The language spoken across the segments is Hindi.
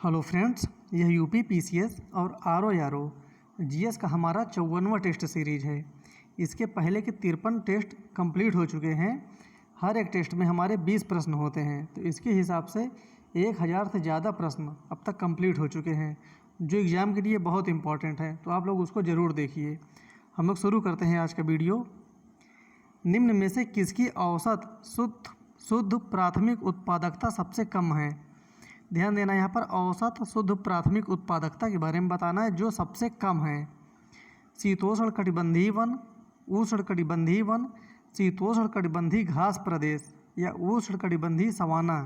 हेलो फ्रेंड्स, यह यूपी पीसीएस और आरओ जीएस का हमारा 54वां टेस्ट सीरीज है। इसके पहले के 53 टेस्ट कंप्लीट हो चुके हैं। हर एक टेस्ट में हमारे 20 प्रश्न होते हैं, तो इसके हिसाब से 1000 से ज़्यादा प्रश्न अब तक कंप्लीट हो चुके हैं, जो एग्ज़ाम के लिए बहुत इंपॉर्टेंट है। तो आप लोग उसको ज़रूर देखिए। हम लोग शुरू करते हैं आज का वीडियो। निम्न में से किसकी औसत शुद्ध प्राथमिक उत्पादकता सबसे कम है? ध्यान देना, यहाँ पर औसत शुद्ध प्राथमिक उत्पादकता के बारे में बताना है जो सबसे कम है। शीतोष्ण कटिबंधीय वन, उष्ण कटिबंधीय वन, शीतोष्ण कटिबंधीय घास प्रदेश या उष्ण कटिबंधीय सवाना।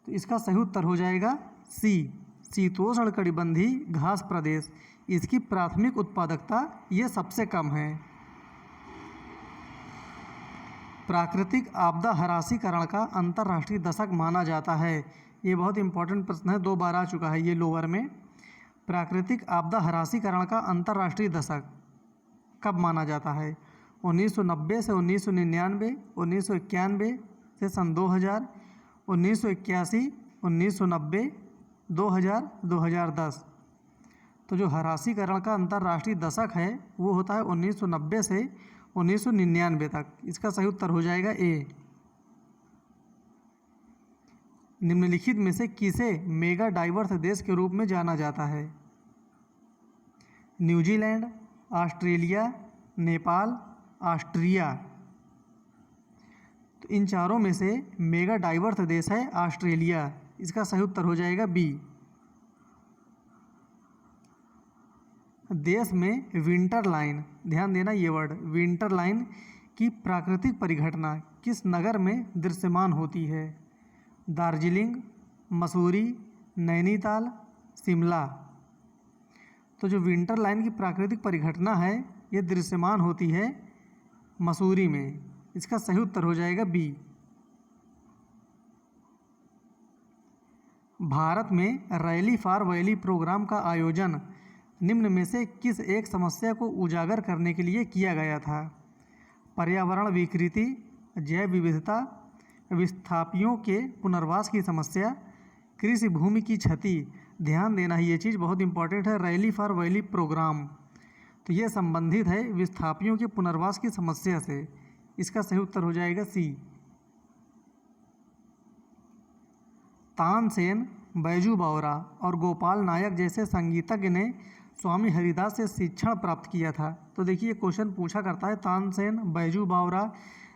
तो इसका सही उत्तर हो जाएगा सी, शीतोष्ण कटिबंधीय घास प्रदेश। इसकी प्राथमिक उत्पादकता ये सबसे कम है। प्राकृतिक आपदा हरासीकरण का अंतर्राष्ट्रीय दशक माना जाता है। ये बहुत इंपॉर्टेंट प्रश्न है, 2 बार आ चुका है ये लोअर में। प्राकृतिक आपदा हरासीकरण का अंतर्राष्ट्रीय दशक कब माना जाता है? 1990 से 1999, 1991 से सन 2000, 1981, 1990, 2000, 2010। तो जो हरासीकरण का अंतर्राष्ट्रीय दशक है वो होता है 1990 से 1999 तक। इसका सही उत्तर हो जाएगा ए। निम्नलिखित में से किसे मेगा डाइवर्स देश के रूप में जाना जाता है? New Zealand, Australia, Nepal, Austria. तो इन चारों में से मेगा डाइवर्स देश है ऑस्ट्रेलिया। इसका सही उत्तर हो जाएगा बी। देश में विंटर लाइन, ध्यान देना ये वर्ड, विंटर लाइन की प्राकृतिक परिघटना किस नगर में दृश्यमान होती है? दार्जिलिंग, मसूरी, नैनीताल, शिमला। तो जो विंटर लाइन की प्राकृतिक परिघटना है ये दृश्यमान होती है मसूरी में। इसका सही उत्तर हो जाएगा बी। भारत में रैली फॉर वैली प्रोग्राम का आयोजन निम्न में से किस एक समस्या को उजागर करने के लिए किया गया था? पर्यावरण विकृति, जैव विविधता, विस्थापियों के पुनर्वास की समस्या, कृषि भूमि की क्षति। ध्यान देना ये चीज़ बहुत इंपॉर्टेंट है। रैली फॉर वैली प्रोग्राम तो ये संबंधित है विस्थापियों के पुनर्वास की समस्या से। इसका सही उत्तर हो जाएगा सी। तानसेन, बैजू बावरा और गोपाल नायक जैसे संगीतज्ञ ने स्वामी हरिदास से शिक्षण प्राप्त किया था। तो देखिए क्वेश्चन पूछा करता है तानसेन, बैजू बावरा,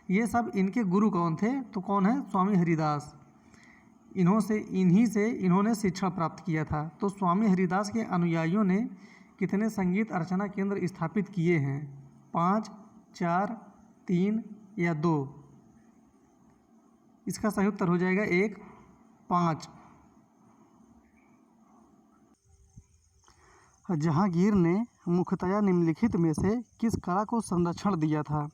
ये सब इनके गुरु कौन थे? तो कौन है? स्वामी हरिदास। इन्हीं से इन्होंने शिक्षण प्राप्त किया था। तो स्वामी हरिदास के अनुयायियों ने कितने संगीत अर्चना केंद्र स्थापित किए हैं? 5, 4, 3 या 2? इसका सही उत्तर हो जाएगा 1, 5। जहांगीर ने मुख्यतया निम्नलिखित में से किस कला को संरक्षण दिया था?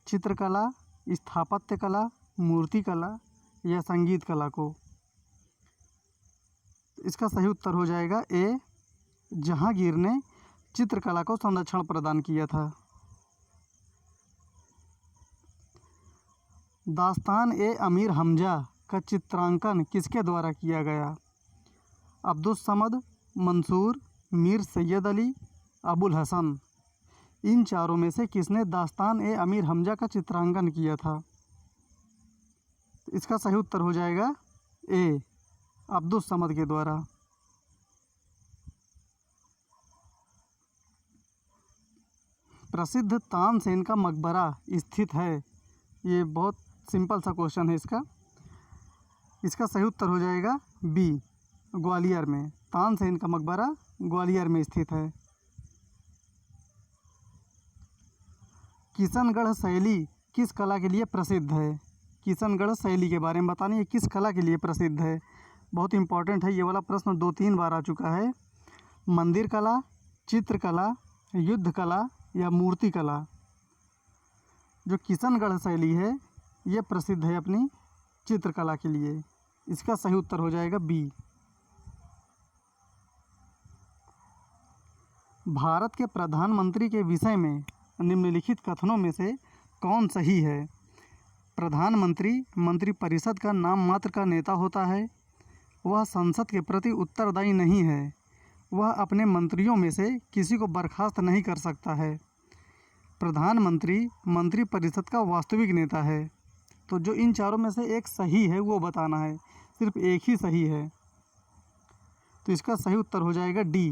चित्रकला, स्थापत्य कला, मूर्ति कला या संगीत कला को? इसका सही उत्तर हो जाएगा ए, जहांगीर ने चित्रकला को संरक्षण प्रदान किया था। दास्तान ए अमीर हमजा का चित्रांकन किसके द्वारा किया गया? अब्दुस समद, मंसूर, मीर सैयद अली, अबुल हसन। इन चारों में से किसने दास्तान ए अमीर हमजा का चित्रांकन किया था? इसका सही उत्तर हो जाएगा ए, अब्दुस समद के द्वारा। प्रसिद्ध तानसेन का मकबरा स्थित है? ये बहुत सिंपल सा क्वेश्चन है इसका। इसका सही उत्तर हो जाएगा बी, ग्वालियर में। तानसेन का मकबरा ग्वालियर में स्थित है। किशनगढ़ शैली किस कला के लिए प्रसिद्ध है? किशनगढ़ शैली के बारे में बतानी है, किस कला के लिए प्रसिद्ध है? बहुत इंपॉर्टेंट है ये वाला प्रश्न, 2-3 बार आ चुका है। मंदिर कला, चित्रकला, युद्ध कला या मूर्ति कला? जो किशनगढ़ शैली है ये प्रसिद्ध है अपनी चित्रकला के लिए। इसका सही उत्तर हो जाएगा बी। भारत के प्रधानमंत्री के विषय में निम्नलिखित कथनों में से कौन सही है? प्रधानमंत्री मंत्रिपरिषद का नाम मात्र का नेता होता है। वह संसद के प्रति उत्तरदायी नहीं है। वह अपने मंत्रियों में से किसी को बर्खास्त नहीं कर सकता है। प्रधानमंत्री मंत्रिपरिषद का वास्तविक नेता है। तो जो इन चारों में से एक सही है वो बताना है, सिर्फ एक ही सही है। तो इसका सही उत्तर हो जाएगा डी,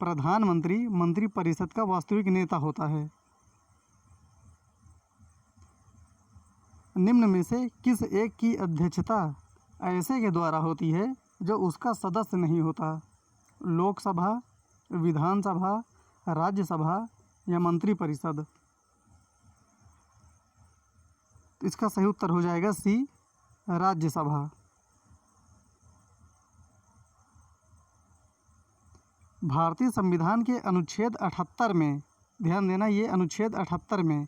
प्रधानमंत्री मंत्रिपरिषद का वास्तविक नेता होता है। निम्न में से किस एक की अध्यक्षता ऐसे के द्वारा होती है जो उसका सदस्य नहीं होता? लोकसभा, विधानसभा, राज्यसभा या मंत्रिपरिषद? तो इसका सही उत्तर हो जाएगा सी, राज्यसभा। भारतीय संविधान के अनुच्छेद 78 में, ध्यान देना ये अनुच्छेद 78 में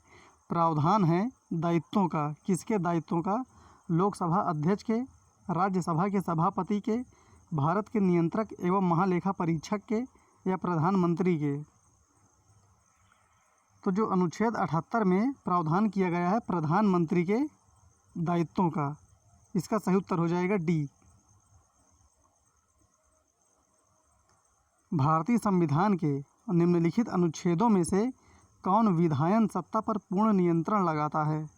प्रावधान है दायित्वों का। किसके दायित्वों का? लोकसभा अध्यक्ष के, राज्यसभा के सभापति के, भारत के नियंत्रक एवं महालेखा परीक्षक के या प्रधानमंत्री के। तो जो अनुच्छेद 78 में प्रावधान किया गया है प्रधानमंत्री के दायित्वों का, इसका सही उत्तर हो जाएगा डी। भारतीय संविधान के निम्नलिखित अनुच्छेदों में से कौन विधायन सत्ता पर पूर्ण नियंत्रण लगाता है?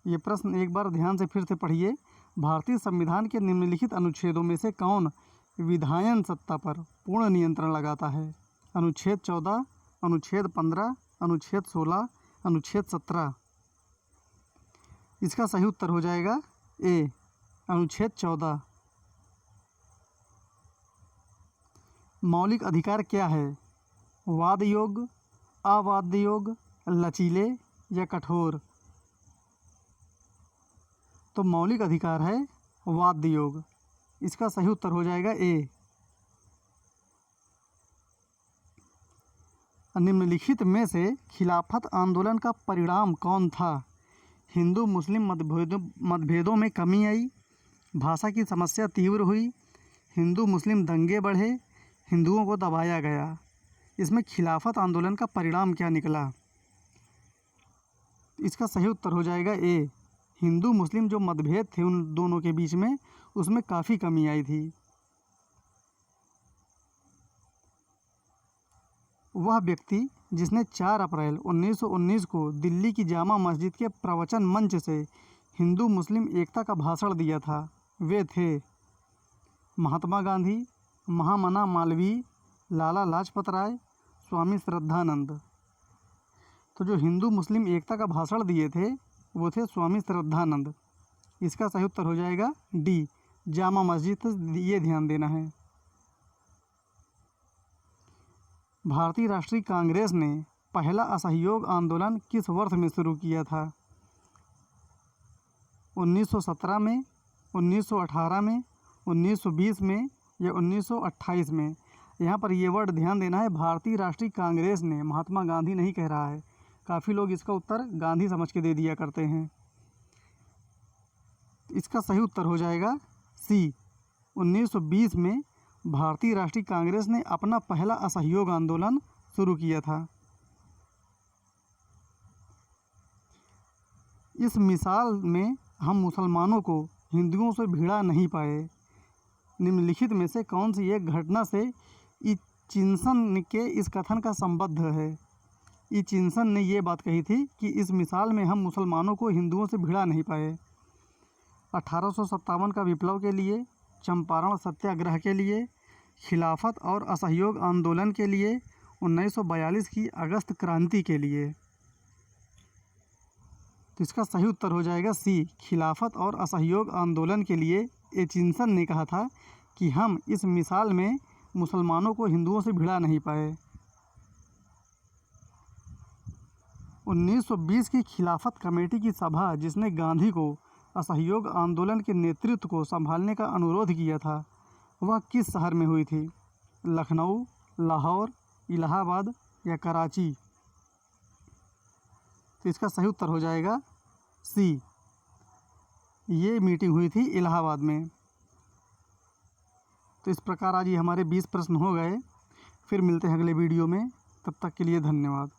ये प्रश्न एक बार ध्यान से फिर से पढ़िए। भारतीय संविधान के निम्नलिखित अनुच्छेदों में से कौन विधायन सत्ता पर पूर्ण नियंत्रण लगाता है? अनुच्छेद 14, अनुच्छेद 15, अनुच्छेद 16, अनुच्छेद 17? इसका सही उत्तर हो जाएगा ए, अनुच्छेद 14। मौलिक अधिकार क्या है? वाद योग्य, अवाद्य योग्य, लचीले या कठोर? तो मौलिक अधिकार है वाद्य योग्य। इसका सही उत्तर हो जाएगा ए। निम्नलिखित में से खिलाफत आंदोलन का परिणाम कौन था? हिंदू मुस्लिम मतभेदों में कमी आई, भाषा की समस्या तीव्र हुई, हिंदू मुस्लिम दंगे बढ़े, हिंदुओं को दबाया गया। इसमें खिलाफत आंदोलन का परिणाम क्या निकला? इसका सही उत्तर हो जाएगा ए, हिंदू मुस्लिम जो मतभेद थे उन दोनों के बीच में, उसमें काफ़ी कमी आई थी। वह व्यक्ति जिसने 4 अप्रैल 1919 को दिल्ली की जामा मस्जिद के प्रवचन मंच से हिंदू मुस्लिम एकता का भाषण दिया था, वे थे महात्मा गांधी, महामना मालवीय, लाला लाजपत राय, स्वामी श्रद्धानंद। तो जो हिंदू मुस्लिम एकता का भाषण दिए थे वो थे स्वामी श्रद्धानंद। इसका सही उत्तर हो जाएगा डी, जामा मस्जिद। ये ध्यान देना है। भारतीय राष्ट्रीय कांग्रेस ने पहला असहयोग आंदोलन किस वर्ष में शुरू किया था? 1917 में, 1918 में, 1920 में या 1928 में? यहाँ पर ये वर्ड ध्यान देना है, भारतीय राष्ट्रीय कांग्रेस ने, महात्मा गांधी नहीं कह रहा है। काफ़ी लोग इसका उत्तर गांधी समझ के दे दिया करते हैं। इसका सही उत्तर हो जाएगा सी, 1920 में भारतीय राष्ट्रीय कांग्रेस ने अपना पहला असहयोग आंदोलन शुरू किया था। इस मिसाल में हम मुसलमानों को हिंदुओं से भिड़ा नहीं पाए। निम्नलिखित में से कौन सी एक घटना से इचिंसन के इस कथन का संबद्ध है? इचिंसन ने ये बात कही थी कि इस मिसाल में हम मुसलमानों को हिंदुओं से भिड़ा नहीं पाए। 1857 का विप्लव के लिए, चंपारण सत्याग्रह के लिए, खिलाफत और असहयोग आंदोलन के लिए, 1942 की अगस्त क्रांति के लिए? तो इसका सही उत्तर हो जाएगा सी, खिलाफत और असहयोग आंदोलन के लिए एचिंसन ने कहा था कि हम इस मिसाल में मुसलमानों को हिंदुओं से भिड़ा नहीं पाए। 1920 की खिलाफत कमेटी की सभा जिसने गांधी को असहयोग आंदोलन के नेतृत्व को संभालने का अनुरोध किया था, वह किस शहर में हुई थी? लखनऊ, लाहौर, इलाहाबाद या कराची? तो इसका सही उत्तर हो जाएगा सी, ये मीटिंग हुई थी इलाहाबाद में। तो इस प्रकार आज ये हमारे 20 प्रश्न हो गए। फिर मिलते हैं अगले वीडियो में, तब तक के लिए धन्यवाद।